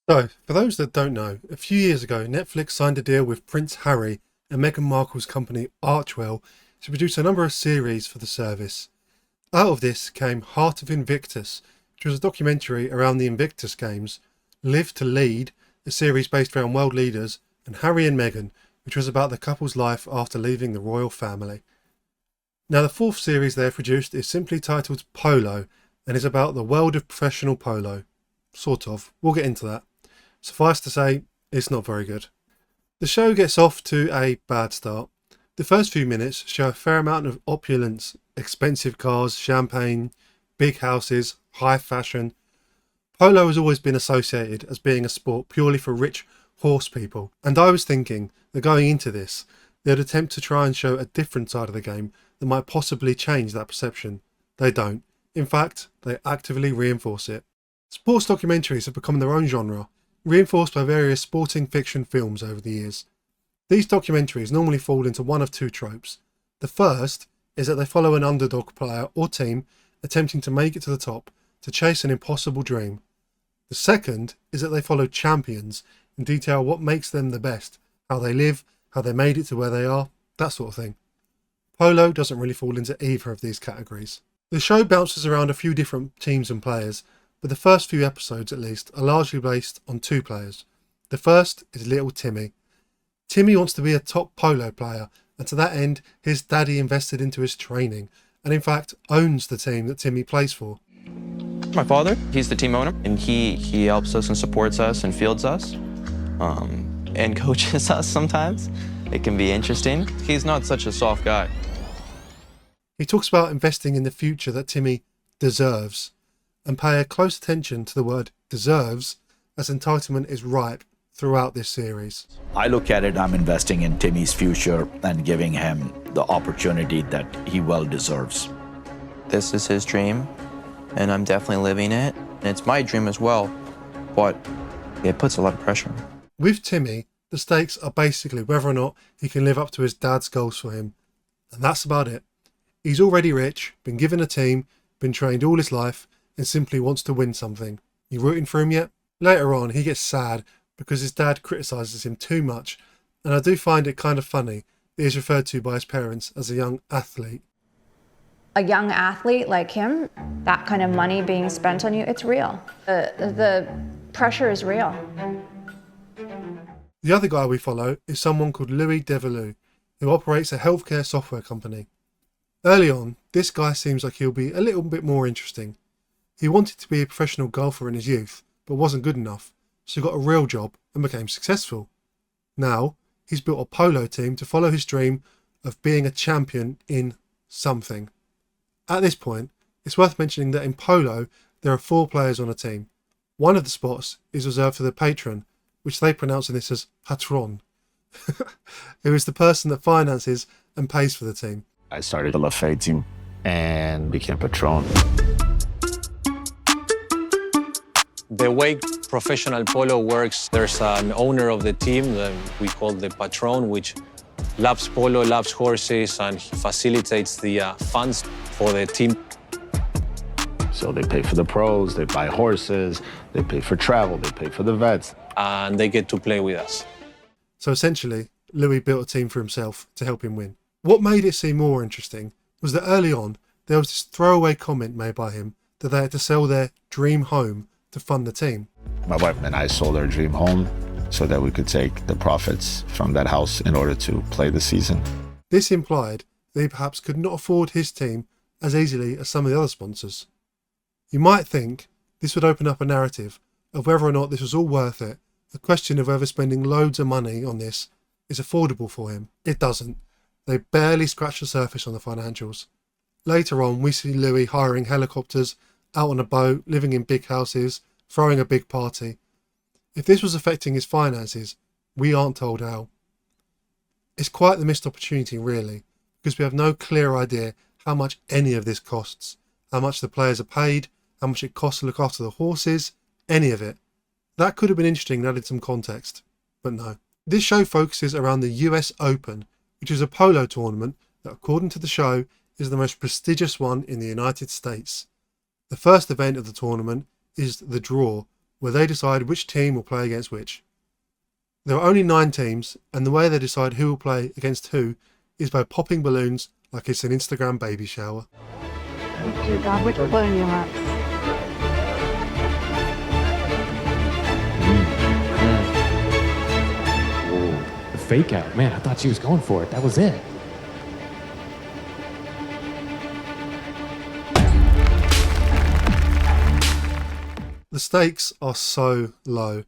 So, for those that don't know, a few years ago, Netflix signed a deal with Prince Harry and Meghan Markle's company Archewell to produce a number of series for the service. Out of this came Heart of Invictus, which was a documentary around the Invictus Games, Live to Lead, a series based around world leaders, and Harry and Meghan, which was about the couple's life after leaving the royal family. Now, the fourth series they have produced is simply titled Polo and is about the world of professional polo. Sort of. We'll get into that. Suffice to say, it's not very good. The show gets off to a bad start. The first few minutes show a fair amount of opulence, expensive cars, champagne, big houses, high fashion. Polo has always been associated as being a sport purely for rich horse people, and I was thinking that going into this, they'd attempt to try and show a different side of the game that might possibly change that perception. They don't. In fact, they actively reinforce it. Sports documentaries have become their own genre, reinforced by various sporting fiction films over the years. These documentaries normally fall into one of two tropes. The first is that they follow an underdog player or team attempting to make it to the top, to chase an impossible dream. The second is that they follow champions and detail what makes them the best, how they live, how they made it to where they are, that sort of thing. Polo doesn't really fall into either of these categories. The show bounces around a few different teams and players, but the first few episodes at least are largely based on two players. The first is little Timmy. Timmy wants to be a top polo player, and to that end his daddy invested into his training and in fact owns the team that Timmy plays for. My father, he's the team owner, and he helps us and supports us and fields us and coaches us sometimes. It can be interesting. He's not such a soft guy. He talks about investing in the future that Timmy deserves, and pay a close attention to the word deserves, as entitlement is ripe throughout this series. I look at it, I'm investing in Timmy's future and giving him the opportunity that he well deserves. This is his dream, and I'm definitely living it. And it's my dream as well, but it puts a lot of pressure. With Timmy, the stakes are basically whether or not he can live up to his dad's goals for him. And that's about it. He's already rich, been given a team, been trained all his life, and simply wants to win something. You rooting for him yet? Later on, he gets sad because his dad criticises him too much, and I do find it kind of funny that he's referred to by his parents as a young athlete. A young athlete like him, that kind of money being spent on you, it's real. The pressure is real. The other guy we follow is someone called Louis Develou, who operates a healthcare software company. Early on, this guy seems like he'll be a little bit more interesting. He wanted to be a professional golfer in his youth, but wasn't good enough, so got a real job and became successful. Now, he's built a polo team to follow his dream of being a champion in something. At this point, it's worth mentioning that in polo, there are 4 players on a team. One of the spots is reserved for the patron, which they pronounce in this as patron, who is the person that finances and pays for the team. I started the Lafayette team and became patron. The way professional polo works, there's an owner of the team that we call the patron, which loves polo, loves horses, and he facilitates the funds for the team. So they pay for the pros, they buy horses, they pay for travel, they pay for the vets. And they get to play with us. So essentially, Louis built a team for himself to help him win. What made it seem more interesting was that early on, there was this throwaway comment made by him that they had to sell their dream home to fund the team. My wife and I sold our dream home so that we could take the profits from that house in order to play the season. This implied that he perhaps could not afford his team as easily as some of the other sponsors. You might think this would open up a narrative of whether or not this was all worth it, a question of whether spending loads of money on this is affordable for him. It doesn't. They barely scratch the surface on the financials. Later on, we see Louis hiring helicopters, out on a boat, living in big houses, throwing a big party. If this was affecting his finances, we aren't told how. It's quite the missed opportunity, really, because we have no clear idea how much any of this costs, how much the players are paid, how much it costs to look after the horses, any of it. That could have been interesting and added some context, but no. This show focuses around the US Open, which is a polo tournament that, according to the show, is the most prestigious one in the United States. The first event of the tournament is the draw, where they decide which team will play against which. There are only 9 teams, and the way they decide who will play against who is by popping balloons like it's an Instagram baby shower. Dear God, which balloon you want? The fake out. Man, I thought she was going for it. That was it. The stakes are so low.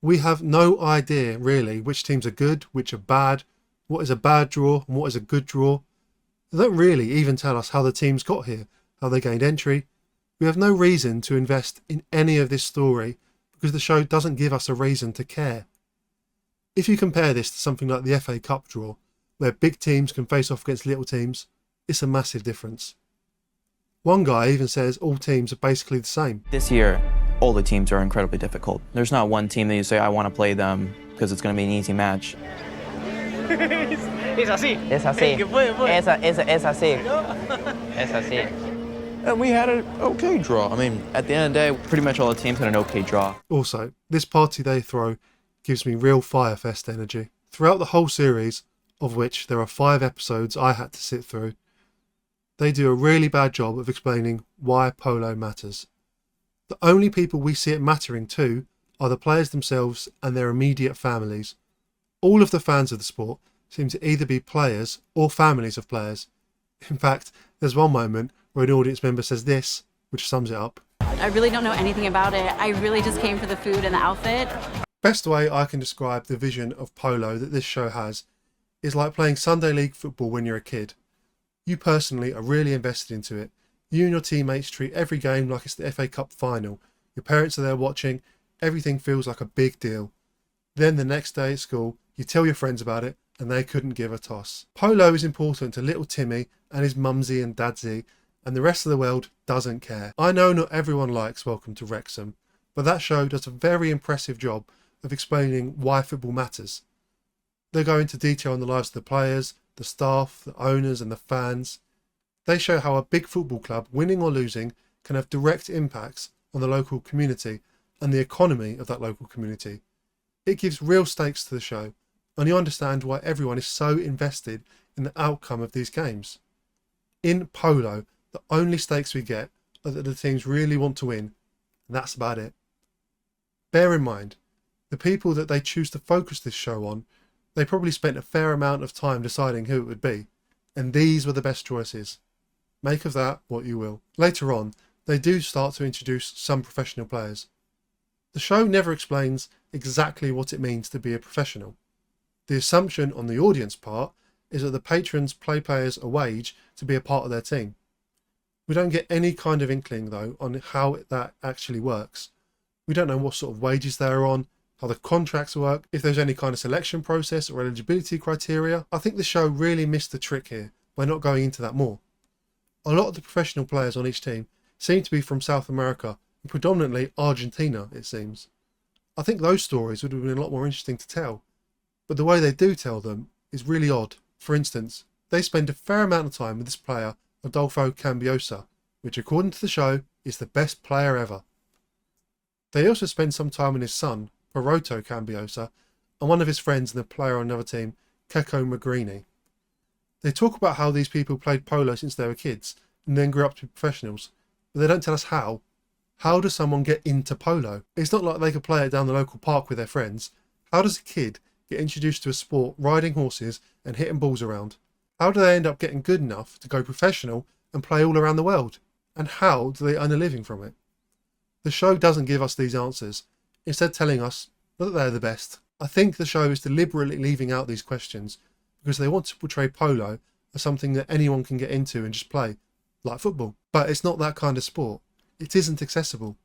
We have no idea really which teams are good, which are bad, what is a bad draw and what is a good draw. They don't really even tell us how the teams got here, how they gained entry. We have no reason to invest in any of this story because the show doesn't give us a reason to care. If you compare this to something like the FA Cup draw, where big teams can face off against little teams, it's a massive difference. One guy even says all teams are basically the same. This year, all the teams are incredibly difficult. There's not one team that you say, I want to play them because it's going to be an easy match. Es así. Es así. Que puede. Es así. Es así. And we had an okay draw. I mean, at the end of the day, pretty much all the teams had an okay draw. Also, this party they throw gives me real Firefest energy. Throughout the whole series, of which there are 5 episodes I had to sit through, they do a really bad job of explaining why polo matters. The only people we see it mattering to are the players themselves and their immediate families. All of the fans of the sport seem to either be players or families of players. In fact, there's one moment where an audience member says this, which sums it up. I really don't know anything about it. I really just came for the food and the outfit. Best way I can describe the vision of polo that this show has is like playing Sunday League football when you're a kid. You personally are really invested into it. You and your teammates treat every game like it's the FA Cup final. Your parents are there watching. Everything feels like a big deal. Then the next day at school, you tell your friends about it and they couldn't give a toss. Polo is important to little Timmy and his mumsy and dadsy, and the rest of the world doesn't care. I know not everyone likes Welcome to Wrexham, but that show does a very impressive job of explaining why football matters. They go into detail on the lives of the players, the staff, the owners and the fans. They show how a big football club, winning or losing, can have direct impacts on the local community and the economy of that local community. It gives real stakes to the show, and you understand why everyone is so invested in the outcome of these games. In polo, the only stakes we get are that the teams really want to win, and that's about it. Bear in mind, the people that they choose to focus this show on, they probably spent a fair amount of time deciding who it would be, and these were the best choices. Make of that what you will. Later on, they do start to introduce some professional players. The show never explains exactly what it means to be a professional. The assumption on the audience part is that the patrons pay players a wage to be a part of their team. We don't get any kind of inkling though on how that actually works. We don't know what sort of wages they're on, how the contracts work, if there's any kind of selection process or eligibility criteria. I think the show really missed the trick here by not going into that more. A lot of the professional players on each team seem to be from South America, and predominantly Argentina, it seems. I think those stories would have been a lot more interesting to tell, but the way they do tell them is really odd. For instance, they spend a fair amount of time with this player, Adolfo Cambiosa, which according to the show is the best player ever. They also spend some time with his son, Peroto Cambiosa, and one of his friends and a player on another team, Keko Magrini. They talk about how these people played polo since they were kids and then grew up to be professionals, but they don't tell us how. How does someone get into polo? It's not like they could play it down the local park with their friends. How does a kid get introduced to a sport riding horses and hitting balls around? How do they end up getting good enough to go professional and play all around the world? And how do they earn a living from it? The show doesn't give us these answers, instead telling us that they're the best. I think the show is deliberately leaving out these questions because they want to portray polo as something that anyone can get into and just play, like football. But it's not that kind of sport. It isn't accessible.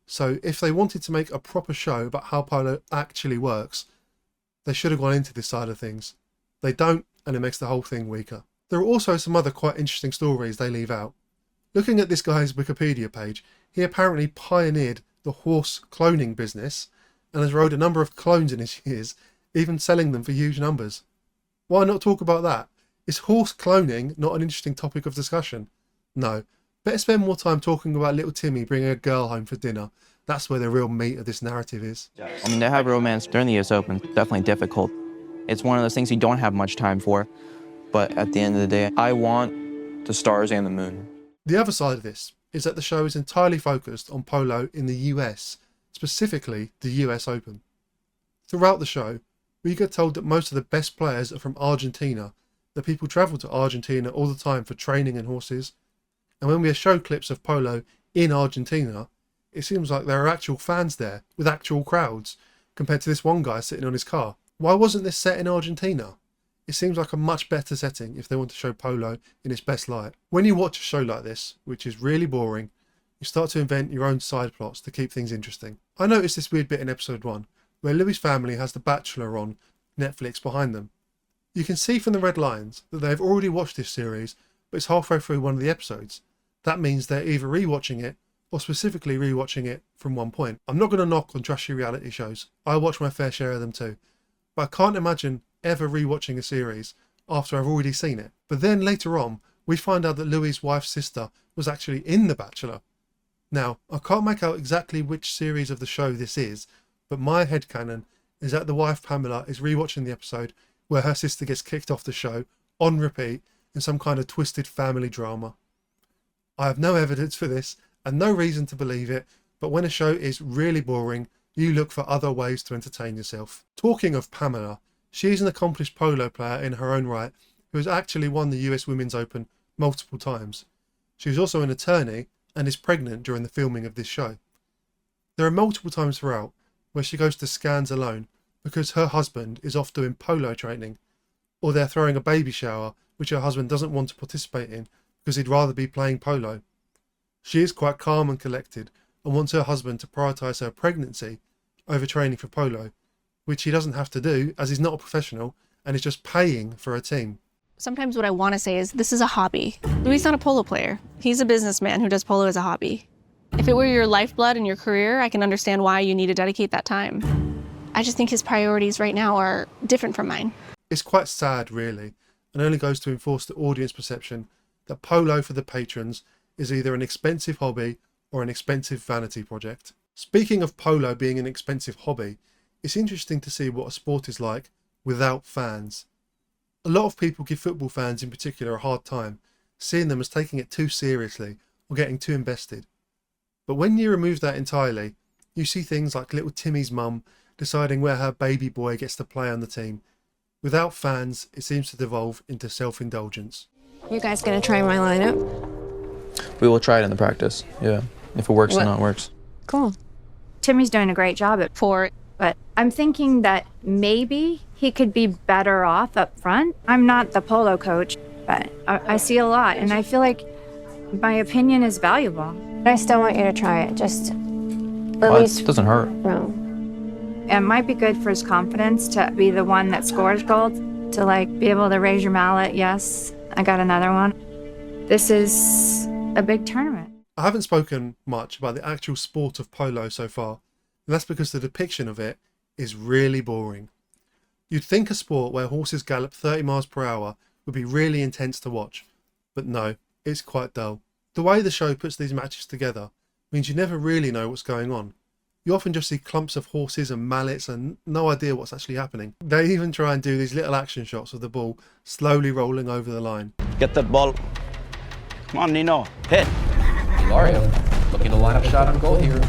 So if they wanted to make a proper show about how polo actually works, they should have gone into this side of things. They don't, and it makes the whole thing weaker. There are also some other quite interesting stories they leave out. Looking at this guy's Wikipedia page, he apparently pioneered the horse cloning business and has rode a number of clones in his years, even selling them for huge numbers. Why not talk about that? Is horse cloning not an interesting topic of discussion? No. Better spend more time talking about little Timmy bringing a girl home for dinner. That's where the real meat of this narrative is. I mean, to have romance during the US Open, definitely difficult. It's one of those things you don't have much time for. But at the end of the day, I want the stars and the moon. The other side of this is that the show is entirely focused on polo in the US, specifically the US Open. Throughout the show, we get told that most of the best players are from Argentina, that people travel to Argentina all the time for training and horses. And when we show clips of polo in Argentina, it seems like there are actual fans there with actual crowds, compared to this one guy sitting on his car. Why wasn't this set in Argentina? It seems like a much better setting if they want to show polo in its best light. When you watch a show like this, which is really boring, you start to invent your own side plots to keep things interesting. I noticed this weird bit in episode 1, where Louis' family has The Bachelor on Netflix behind them. You can see from the red lines that they've already watched this series, but it's halfway through one of the episodes. That means they're either rewatching it or specifically rewatching it from one point. I'm not going to knock on trashy reality shows. I watch my fair share of them too. But I can't imagine ever rewatching a series after I've already seen it. But then later on, we find out that Louis' wife's sister was actually in The Bachelor. Now, I can't make out exactly which series of the show this is, but my headcanon is that the wife Pamela is rewatching the episode where her sister gets kicked off the show on repeat in some kind of twisted family drama. I have no evidence for this and no reason to believe it, but when a show is really boring, you look for other ways to entertain yourself. Talking of Pamela, she is an accomplished polo player in her own right who has actually won the US Women's Open multiple times. She is also an attorney and is pregnant during the filming of this show. There are multiple times throughout where she goes to scans alone because her husband is off doing polo training, or they're throwing a baby shower which her husband doesn't want to participate in because he'd rather be playing polo. She is quite calm and collected and wants her husband to prioritise her pregnancy over training for polo, which he doesn't have to do as he's not a professional and is just paying for a team. Sometimes what I want to say is this is a hobby. Louis is not a polo player. He's a businessman who does polo as a hobby. If it were your lifeblood and your career, I can understand why you need to dedicate that time. I just think his priorities right now are different from mine. It's quite sad, really, and only goes to enforce the audience perception that polo for the patrons is either an expensive hobby or an expensive vanity project. Speaking of polo being an expensive hobby, it's interesting to see what a sport is like without fans. A lot of people give football fans in particular a hard time, seeing them as taking it too seriously or getting too invested. But when you remove that entirely, you see things like little Timmy's mum deciding where her baby boy gets to play on the team. Without fans, it seems to devolve into self-indulgence. You guys gonna try my lineup? We will try it in the practice, yeah. If it works, then it works. Cool. Timmy's doing a great job at For but I'm thinking that maybe he could be better off up front. I'm not the polo coach, but I see a lot, and I feel like my opinion is valuable. I still want you to try it, just at least... It doesn't hurt. No. It might be good for his confidence to be the one that scores gold, to like be able to raise your mallet. Yes, I got another one. This is a big tournament. I haven't spoken much about the actual sport of polo so far, and that's because the depiction of it is really boring. You'd think a sport where horses gallop 30 miles per hour would be really intense to watch, but no, it's quite dull. The way the show puts these matches together means you never really know what's going on. You often just see clumps of horses and mallets and no idea what's actually happening. They even try and do these little action shots of the ball slowly rolling over the line. Get that ball. Come on, Nino. Hit. Hilario looking to line up shot on goal here.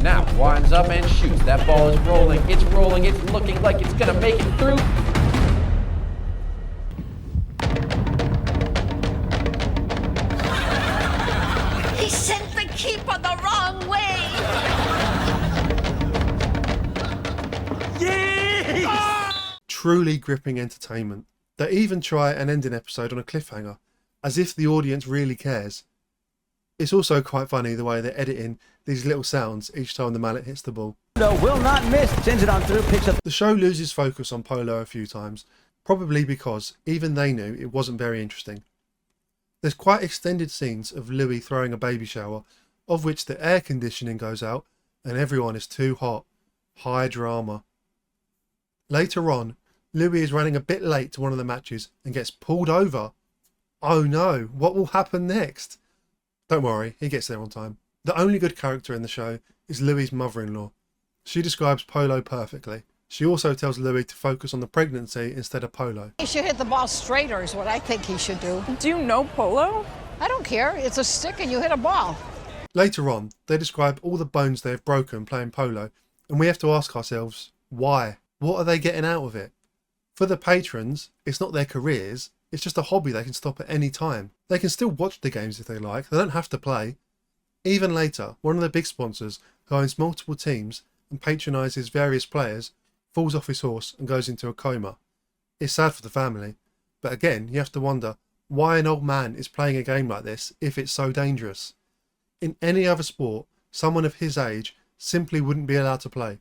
Now winds up and shoots. That ball is rolling. It's rolling. It's looking like it's going to make it through. He sent the keeper the wrong way. Truly gripping entertainment. They even try and end an episode on a cliffhanger, as if the audience really cares. It's also quite funny the way they're editing these little sounds each time the mallet hits the ball. No, will not miss. Sends it on through, picks up. The show loses focus on polo a few times, probably because even they knew it wasn't very interesting. There's quite extended scenes of Louis throwing a baby shower, of which the air conditioning goes out and everyone is too hot. High drama. Later on, Louis is running a bit late to one of the matches and gets pulled over. Oh no, what will happen next? Don't worry, he gets there on time. The only good character in the show is Louis's mother-in-law. She describes polo perfectly. She also tells Louis to focus on the pregnancy instead of polo. He should hit the ball straighter is what I think he should do. Do you know polo? I don't care. It's a stick and you hit a ball. Later on, they describe all the bones they have broken playing polo, and we have to ask ourselves, why? What are they getting out of it? For the patrons, it's not their careers, it's just a hobby they can stop at any time. They can still watch the games if they like, they don't have to play. Even later, one of the big sponsors, who owns multiple teams and patronises various players, falls off his horse and goes into a coma. It's sad for the family, but again, you have to wonder why an old man is playing a game like this if it's so dangerous. In any other sport, someone of his age simply wouldn't be allowed to play.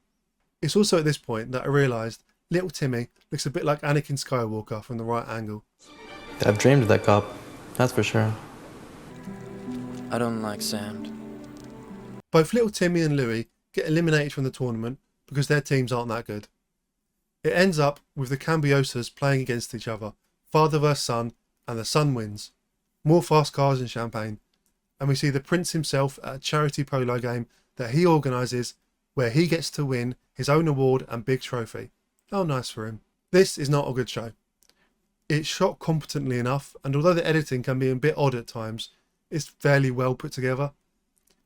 It's also at this point that I realised little Timmy looks a bit like Anakin Skywalker from the right angle. I've dreamed of that cup, that's for sure. I don't like sand. Both little Timmy and Louis get eliminated from the tournament because their teams aren't that good. It ends up with the Cambiosas playing against each other, father versus son, and the son wins. More fast cars and champagne. And we see the prince himself at a charity polo game that he organises where he gets to win his own award and big trophy. How nice for him. This is not a good show. It's shot competently enough, and although the editing can be a bit odd at times, it's fairly well put together.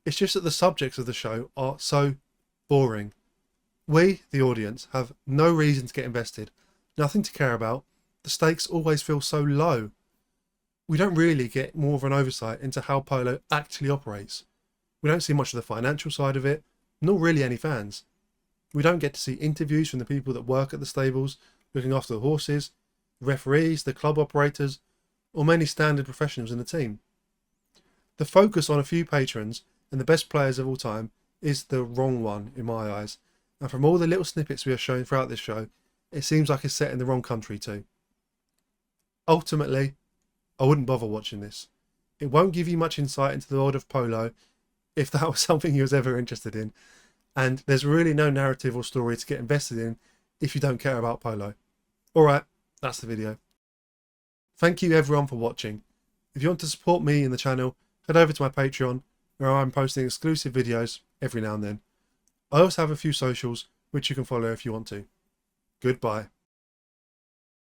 It's just that the subjects of the show are so boring. We, the audience, have no reason to get invested, nothing to care about. The stakes always feel so low. We don't really get more of an oversight into how polo actually operates. We don't see much of the financial side of it, nor really any fans. We don't get to see interviews from the people that work at the stables, looking after the horses, the referees, the club operators, or many standard professionals in the team. The focus on a few patrons and the best players of all time is the wrong one in my eyes, and from all the little snippets we are shown throughout this show, it seems like it's set in the wrong country too. Ultimately, I wouldn't bother watching this. It won't give you much insight into the world of polo, if that was something you was ever interested in, and there's really no narrative or story to get invested in if you don't care about polo. Alright, that's the video. Thank you everyone for watching. If you want to support me and the channel, head over to my Patreon, where I'm posting exclusive videos every now and then. I also have a few socials which you can follow if you want to. Goodbye.